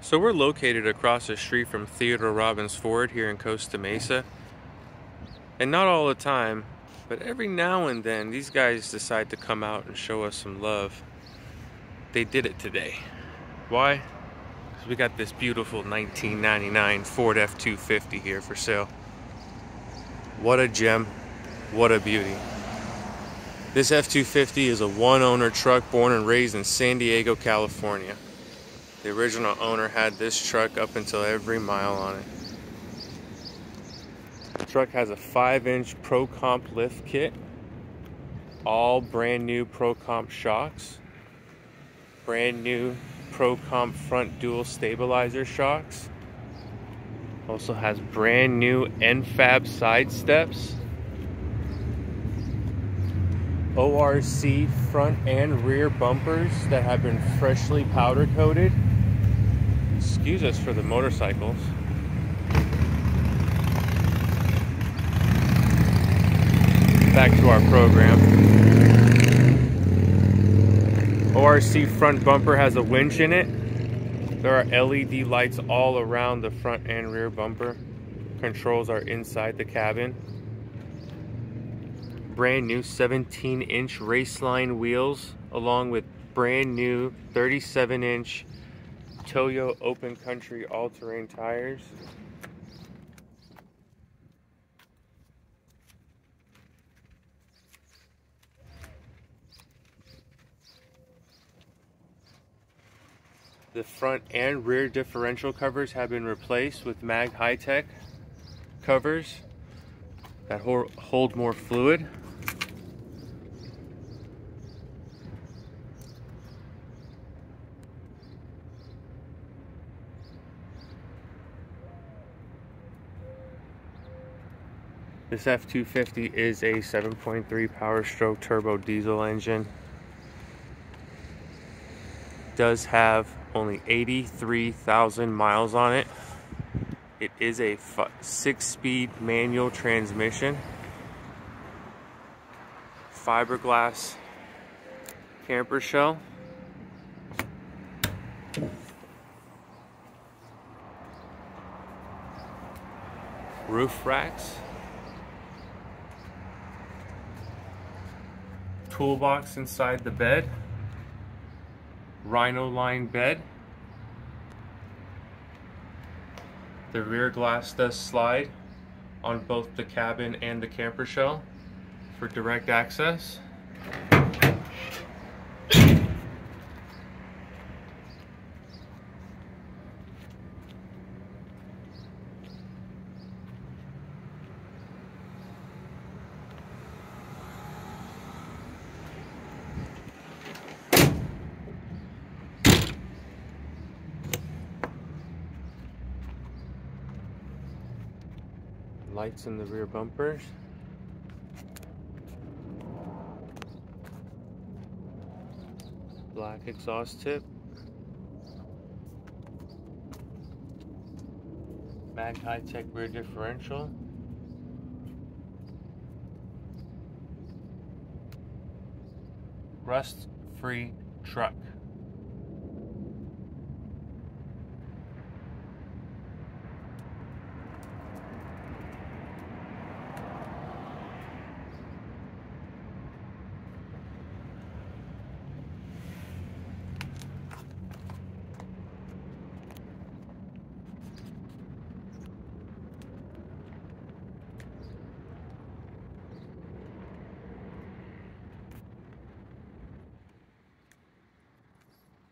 So we're located across the street from Theodore Robbins Ford here in Costa Mesa. And not all the time, but every now and then these guys decide to come out and show us some love. They did it today. Why? Because we got this beautiful 1999 Ford F-250 here for sale. What a gem, what a beauty. This F-250 is a one-owner truck born and raised in San Diego, California. The original owner had this truck up until every mile on it. The truck has a 5-inch Pro Comp lift kit, all brand new Pro Comp shocks, brand new Pro Comp front dual stabilizer shocks, also has brand new N-Fab side steps, ORC front and rear bumpers that have been freshly powder coated. Excuse us for the motorcycles. Back to our program. ORC front bumper has a winch in it. There are LED lights all around the front and rear bumper. Controls are inside the cabin. Brand new 17-inch Raceline wheels along with brand new 37-inch Toyo open country all-terrain tires. The front and rear differential covers have been replaced with Mag High-Tech covers that hold more fluid. This F-250 is a 7.3 PowerStroke Turbo Diesel engine. Does have only 83,000 miles on it. It is a 6-speed manual transmission. Fiberglass camper shell. Roof racks. Toolbox inside the bed. Rhino line bed. The rear glass does slide on both the cabin and the camper shell for direct access. Lights in the rear bumpers. Black exhaust tip. Mag High-Tech rear differential. Rust-free truck.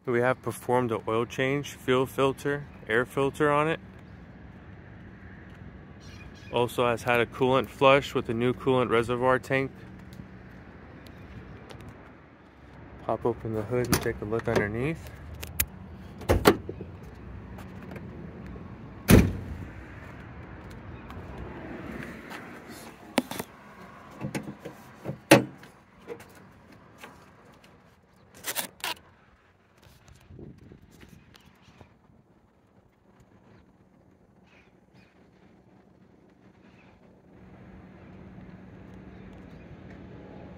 We have performed an oil change, fuel filter, air filter on it. Also has had a coolant flush with a new coolant reservoir tank. Pop open the hood and take a look underneath.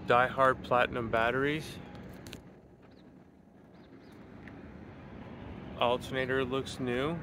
Die-Hard platinum batteries. Alternator looks new.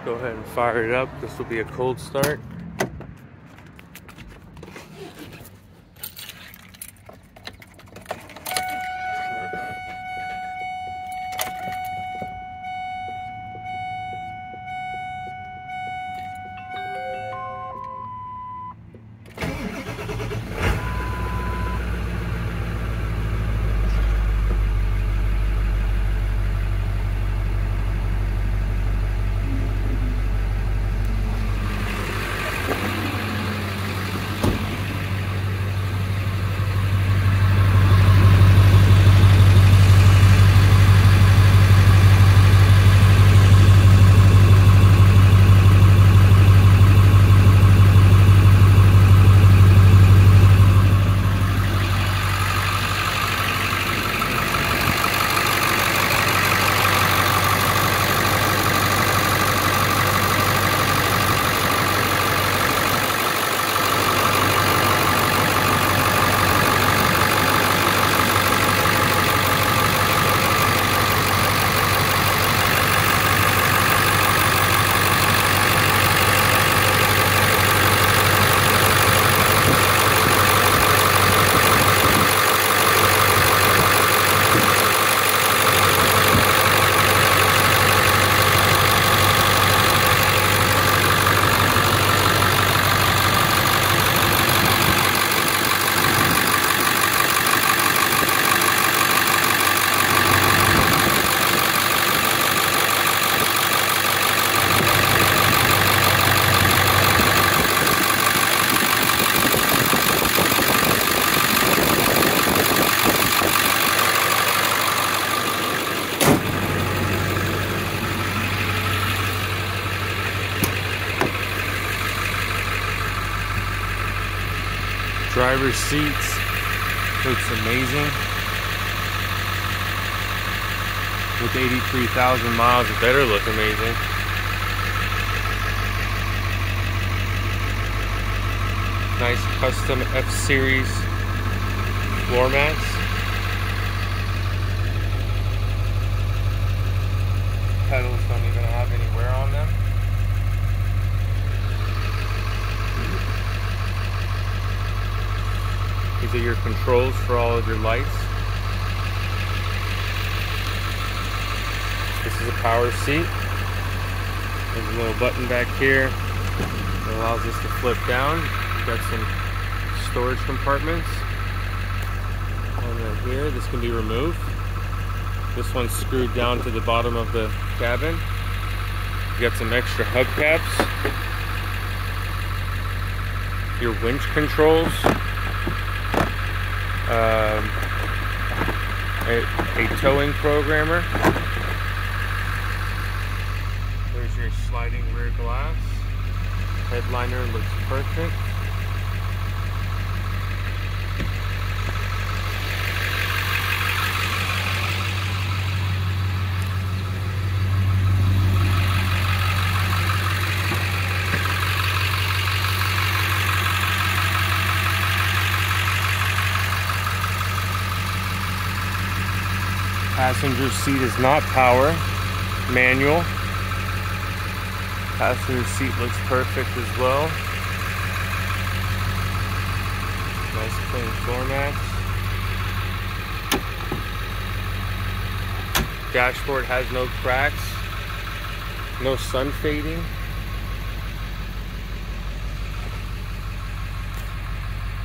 Go ahead and fire it up. This will be a cold start. Driver's seats looks amazing. With 83,000 miles, it better look amazing. Nice custom F-Series floor mats. Pedals don't even have any wear on them. These are your controls for all of your lights. This is a power seat. There's a little button back here that allows us to flip down. We've got some storage compartments. And then here, this can be removed. This one's screwed down to the bottom of the cabin. You got some extra hubcaps. Your winch controls. A towing programmer. There's your sliding rear glass. Headliner looks perfect. Passenger seat is not power, manual. Passenger seat looks perfect as well. Nice clean floor mats. Dashboard has no cracks, no sun fading.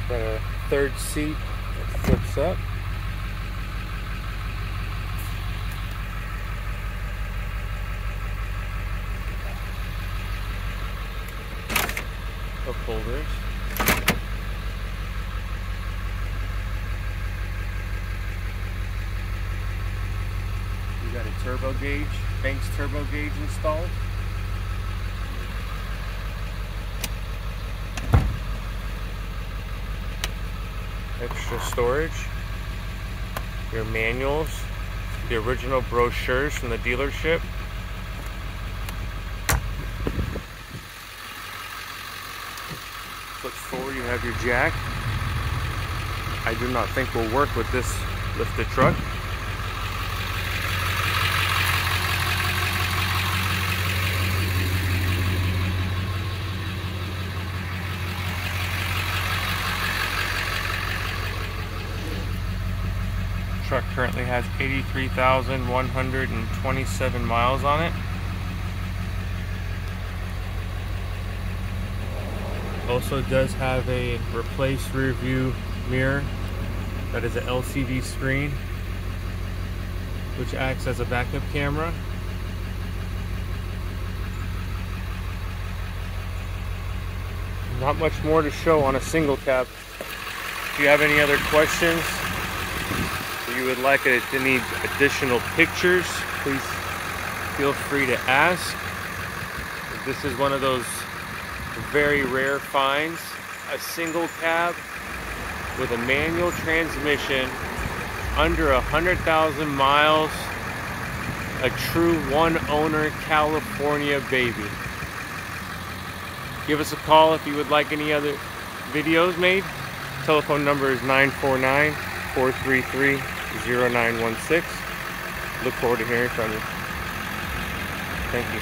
Got a third seat that flips up. cup holders. You got a turbo gauge, Banks turbo gauge installed. Extra storage. Your manuals, the original brochures from the dealership. Flip forward, you have your jack. I do not think will work with this lifted truck. Truck currently has 83,127 miles on it. Also does have a replaced rear view mirror that is an LCD screen which acts as a backup camera. Not much more to show on a single cab. If you have any other questions, you would like any additional pictures, please feel free to ask. This is one of those very rare finds, a single cab with a manual transmission, under 100,000 miles, a true one owner California baby. Give us a call if you would like any other videos made. Telephone number is 949-433-0916. Look forward to hearing from you. Thank you.